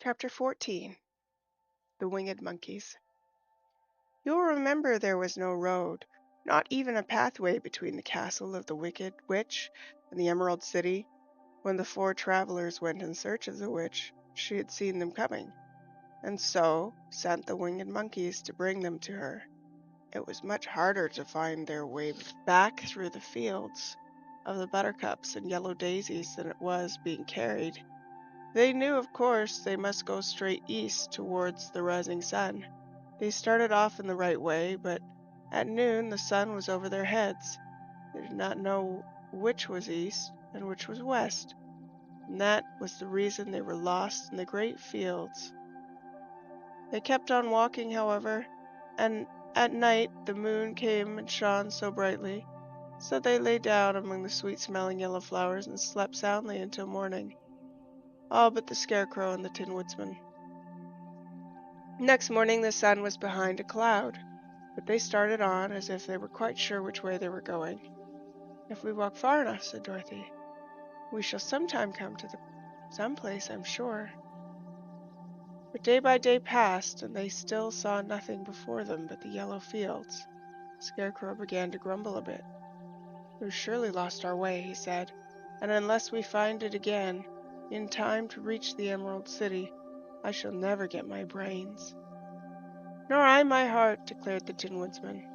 Chapter 14. The Winged Monkeys. You'll remember there was no road, not even a pathway between the castle of the Wicked Witch and the Emerald City. When the four travelers went in search of the witch, she had seen them coming, and so sent the winged monkeys to bring them to her. It was much harder to find their way back through the fields of the buttercups and yellow daisies than it was being carried. They knew, of course, they must go straight east towards the rising sun. They started off in the right way, but at noon the sun was over their heads. They did not know which was east and which was west, and that was the reason they were lost in the great fields. They kept on walking, however, and at night the moon came and shone so brightly, so they lay down among the sweet-smelling yellow flowers and slept soundly until morning. All but the Scarecrow and the Tin Woodsman. Next morning the sun was behind a cloud, but they started on as if they were quite sure which way they were going. "If we walk far enough," said Dorothy, "we shall sometime come to some place, I'm sure." But day by day passed, and they still saw nothing before them but the yellow fields. The Scarecrow began to grumble a bit. "We've surely lost our way," he said, "and unless we find it again in time to reach the Emerald City, I shall never get my brains." "Nor I my heart," declared the Tin Woodsman.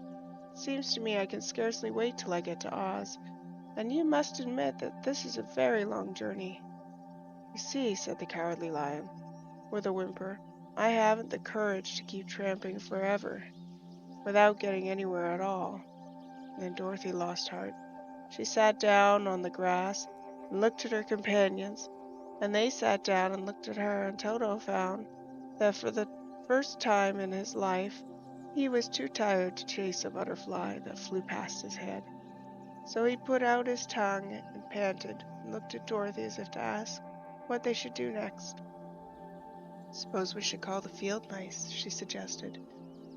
"It seems to me I can scarcely wait till I get to Oz, and you must admit that this is a very long journey." "You see," said the Cowardly Lion, with a whimper, "I haven't the courage to keep tramping forever, without getting anywhere at all." Then Dorothy lost heart. She sat down on the grass and looked at her companions, and they sat down and looked at her, and Toto found that for the first time in his life he was too tired to chase a butterfly that flew past his head. So he put out his tongue and panted, and looked at Dorothy as if to ask what they should do next. "Suppose we should call the field mice," she suggested.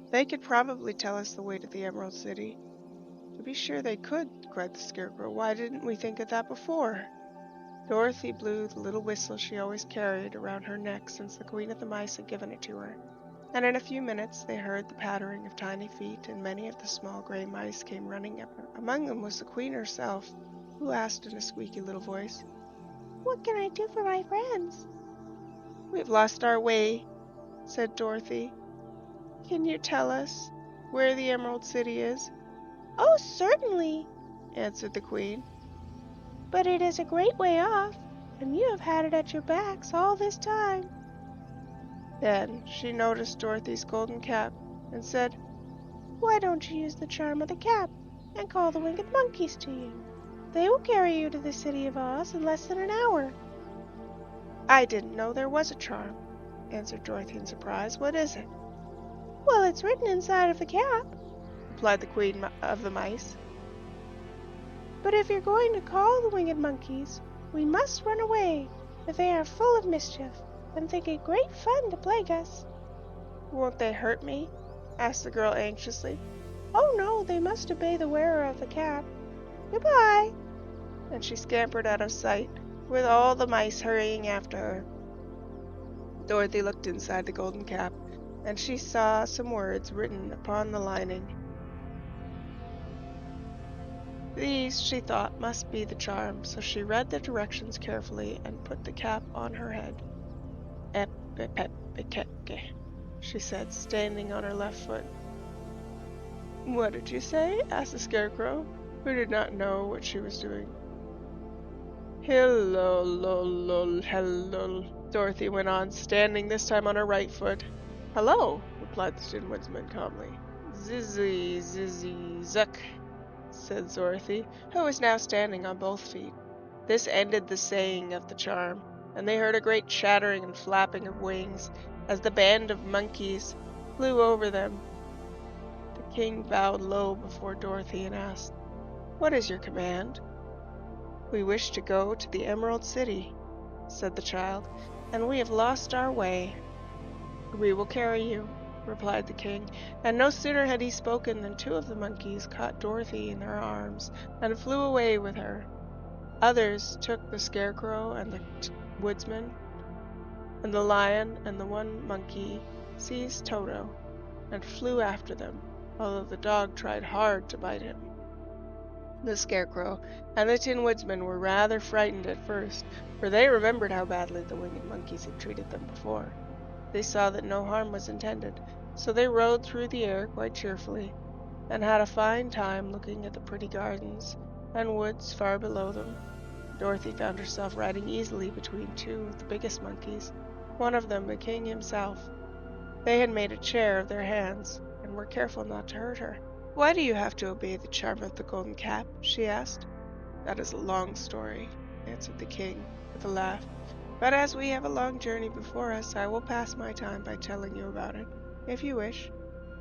"They could probably tell us the way to the Emerald City." "To be sure they could," cried the Scarecrow. "Why didn't we think of that before?" Dorothy blew the little whistle she always carried around her neck since the Queen of the Mice had given it to her, and in a few minutes they heard the pattering of tiny feet, and many of the small gray mice came running up. Among them was the Queen herself, who asked in a squeaky little voice, "What can I do for my friends?" "We've lost our way," said Dorothy. "Can you tell us where the Emerald City is?" "Oh, certainly," answered the Queen. "But it is a great way off, and you have had it at your backs all this time." Then she noticed Dorothy's golden cap and said, "Why don't you use the charm of the cap and call the winged monkeys to you? They will carry you to the City of Oz in less than an hour." "I didn't know there was a charm," answered Dorothy in surprise. "What is it?" "Well, it's written inside of the cap," replied the Queen of the Mice. "But if you're going to call the winged monkeys, we must run away, for they are full of mischief, and think it great fun to plague us." "Won't they hurt me?" asked the girl anxiously. "Oh, no, they must obey the wearer of the cap. Goodbye." And she scampered out of sight, with all the mice hurrying after her. Dorothy looked inside the golden cap, and she saw some words written upon the lining. These, she thought, must be the charm, so she read the directions carefully and put the cap on her head. "Ep-ep-ep-eke," she said, standing on her left foot. "What did you say?" asked the Scarecrow, who did not know what she was doing. "Hello, Dorothy went on, standing this time on her right foot. "Hello," replied the Tin Woodsman calmly. "Zizzy, zuck," said Dorothy, who was now standing on both feet. This ended the saying of the charm, and they heard a great chattering and flapping of wings as the band of monkeys flew over them. The king bowed low before Dorothy and asked, "What is your command?" "We wish to go to the Emerald City," said the child, "and we have lost our way." "We will carry you," replied the king, and no sooner had he spoken than two of the monkeys caught Dorothy in their arms and flew away with her. Others took the Scarecrow and the Woodsman And the lion and the one monkey seized Toto and flew after them, although the dog tried hard to bite him. The Scarecrow and the Tin Woodsman were rather frightened at first, for they remembered how badly the winged monkeys had treated them before. They saw that no harm was intended, so they rode through the air quite cheerfully, and had a fine time looking at the pretty gardens and woods far below them. Dorothy found herself riding easily between two of the biggest monkeys, one of them the king himself. They had made a chair of their hands, and were careful not to hurt her. "Why do you have to obey the charm of the Golden Cap?" she asked. "That is a long story," answered the king, with a laugh. "But as we have a long journey before us, I will pass my time by telling you about it. If you wish,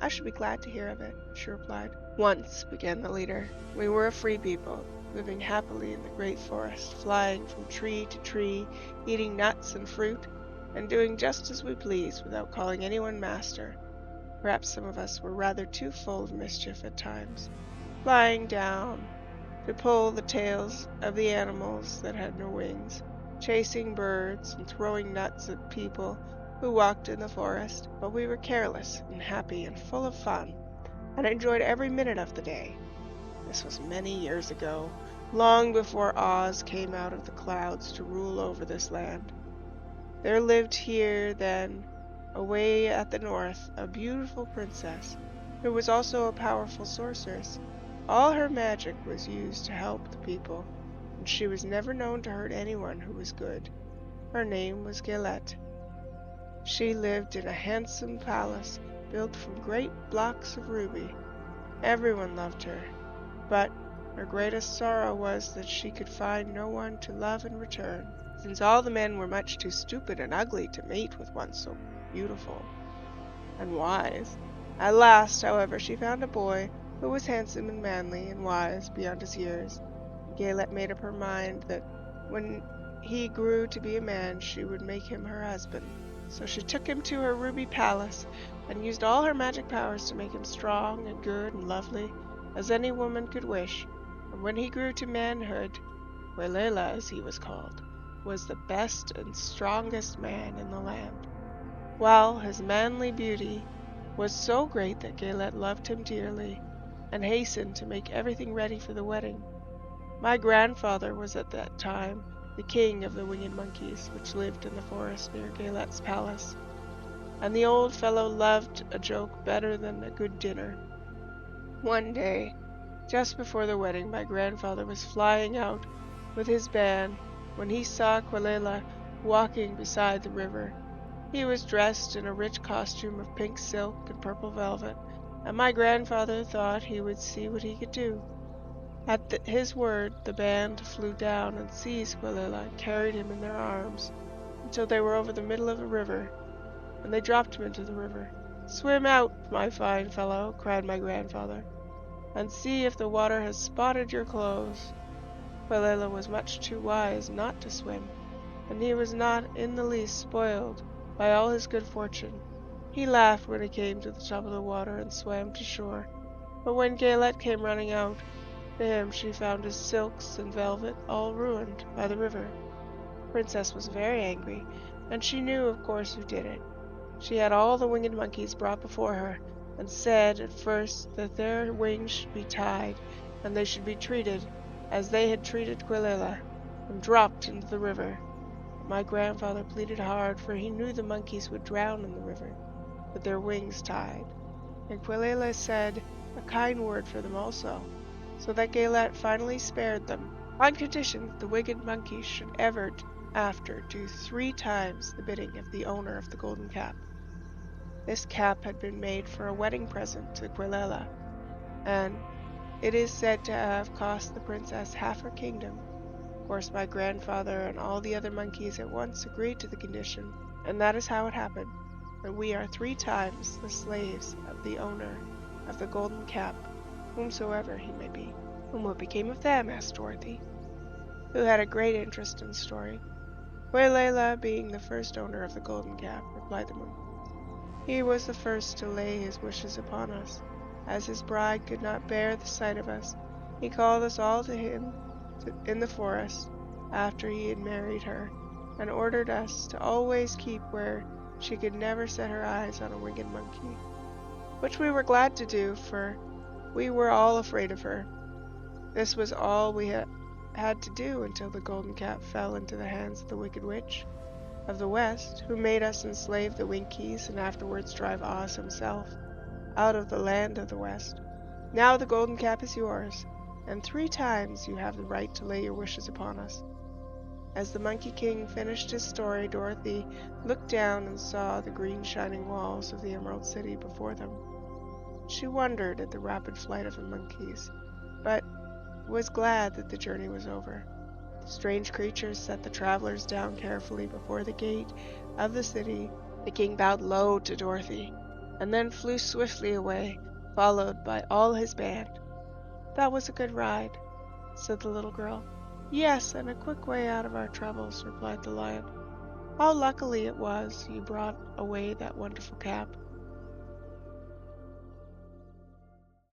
I should be glad to hear of it," she replied. "Once," began the leader, "we were a free people, living happily in the great forest, flying from tree to tree, eating nuts and fruit, and doing just as we pleased without calling anyone master. Perhaps some of us were rather too full of mischief at times, flying down to pull the tails of the animals that had no wings, chasing birds and throwing nuts at people who walked in the forest. But we were careless and happy and full of fun, and enjoyed every minute of the day. This was many years ago, long before Oz came out of the clouds to rule over this land. There lived here then, away at the north, a beautiful princess, who was also a powerful sorceress. All her magic was used to help the people, and she was never known to hurt anyone who was good. Her name was Galette. She lived in a handsome palace built from great blocks of ruby. Everyone loved her, but her greatest sorrow was that she could find no one to love in return, since all the men were much too stupid and ugly to mate with one so beautiful and wise. At last, however, she found a boy who was handsome and manly and wise beyond his years. Galette made up her mind that when he grew to be a man she would make him her husband. So she took him to her ruby palace and used all her magic powers to make him strong and good and lovely as any woman could wish. And when he grew to manhood, Quelela, as he was called, was the best and strongest man in the land, while his manly beauty was so great that Galette loved him dearly, and hastened to make everything ready for the wedding. My grandfather was at that time the king of the winged monkeys, which lived in the forest near Galette's palace, and the old fellow loved a joke better than a good dinner. One day, just before the wedding, my grandfather was flying out with his band when he saw Quelela walking beside the river. He was dressed in a rich costume of pink silk and purple velvet, and my grandfather thought he would see what he could do. At his word, the band flew down and seized Quelela and carried him in their arms until they were over the middle of the river, and they dropped him into the river. "Swim out, my fine fellow," cried my grandfather, "and see if the water has spotted your clothes." Quelela was much too wise not to swim, and he was not in the least spoiled by all his good fortune. He laughed when he came to the top of the water and swam to shore. But when Galette came running out to him, she found his silks and velvet all ruined by the river. The princess was very angry, and she knew, of course, who did it. She had all the winged monkeys brought before her, and said at first that their wings should be tied, and they should be treated as they had treated Quelela, and dropped into the river. But my grandfather pleaded hard, for he knew the monkeys would drown in the river, with their wings tied. And Quelela said a kind word for them also, so that Galette finally spared them, on condition that the winged monkeys should ever after do 3 times the bidding of the owner of the Golden Cap. This cap had been made for a wedding present to Quelela, and it is said to have cost the princess half her kingdom. Of course, my grandfather and all the other monkeys at once agreed to the condition, and that is how it happened that we are 3 times the slaves of the owner of the Golden Cap, whomsoever he may be. "And what became of them?" asked Dorothy, who had a great interest in the story. "Quelela being the first owner of the Golden Cap," replied the monkey. "He was the first to lay his wishes upon us. As his bride could not bear the sight of us, he called us all to him in the forest after he had married her, and ordered us to always keep where she could never set her eyes on a winged monkey, which we were glad to do, for we were all afraid of her. This was all we had to do until the golden cap fell into the hands of the Wicked Witch of the West, who made us enslave the Winkies and afterwards drive Oz himself out of the land of the West. Now the golden cap is yours, and 3 times you have the right to lay your wishes upon us." As the Monkey King finished his story, Dorothy looked down and saw the green shining walls of the Emerald City before them. She wondered at the rapid flight of the monkeys, but was glad that the journey was over. The strange creatures set the travelers down carefully before the gate of the city. The king bowed low to Dorothy, and then flew swiftly away, followed by all his band. "That was a good ride," said the little girl. "Yes, and a quick way out of our troubles," replied the lion. "How luckily it was you brought away that wonderful cap.